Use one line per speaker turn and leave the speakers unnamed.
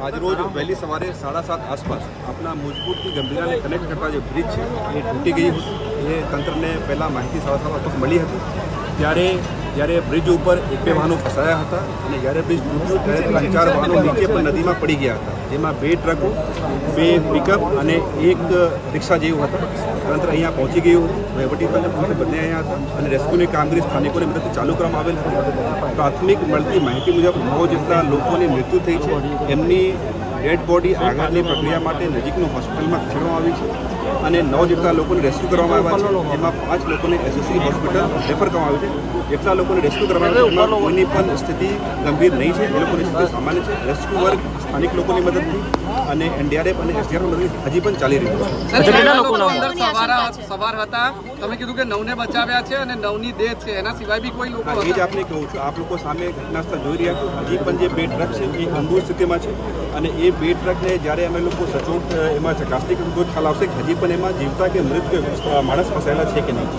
આજરોજ વહેલી સવારે 7:30 આસપાસ આપણા મુજપુરથી ગંભીરાને કનેક્ટ કરતા જે બ્રિજ છે એ તૂટી ગઈ હતી। એ તંત્રને પહેલાં માહિતી 7:30 આસપાસ મળી હતી। જ્યારે બ્રિજ ઉપર 1-2 વાહનો ફસાયા હતા અને જ્યારે બ્રિજ તૂટ્યું ત્યારે 3-4 વાહનો નીચે પણ નદીમાં પડી ગયા હતા, જેમાં 2 ટ્રકો, 2 પિકઅપ અને 1 રિક્ષા જેવું હતા। તંત્ર અહીંયા પહોંચી ગયું હતું, વહીવટીતંત્ર બંને અહીંયા હતા અને રેસ્ક્યુની કામગીરી સ્થાનિકોની મદદથી ચાલુ કરવામાં આવેલ હતી। પ્રાથમિક મળતી માહિતી મુજબ 9 જેટલા લોકોની મૃત્યુ થઈ છે। એમની ડેડ બોડી આગળની પ્રક્રિયા માટે નજીકનું હોસ્પિટલમાં ખસેડવામાં આવી છે અને 9 જેટલા લોકોને રેસ્ક્યુ કરવામાં આવ્યા છે, જેમાં 5 લોકોને એસએસસી હોસ્પિટલ રેફર કરવામાં આવી છે। જેટલા લોકોને રેસ્ક્યુ કરવામાં આવ્યા છે એમાં કોઈની પણ સ્થિતિ ગંભીર નહીં છે, એ લોકોની સ્થિતિ સામાન્ય છે। રેસ્ક્યુ વર્ક સ્થાનિક લોકોની મદદથી અને એનડીઆરએફ અને એસડીઆરએફ મદદથી હજી પણ ચાલી રહ્યું છે।
કેટલા લોકો અંદર સવાર હતા? તમે કીધું કે 9ને બચાવ્યા છે અને 9ની ડેથ છે, એના સિવાય બી કોઈ લોકો?
એ જ આપને કહું છું, આપ લોકો સામે ઘટનાસ્થળ જોઈ રહ્યા છો। હજી પણ જે 2 ટ્રક છે એ ગંભીર સ્થિતિમાં છે અને એ 2 ટ્રકને જ્યારે અમે લોકો સચોટ એમાં ચકાસણી કરીશું તો ખ્યાલ આવશે કે હજી પણ એમાં જીવતા કે મૃત માણસ ફસાયેલા છે કે નહીં।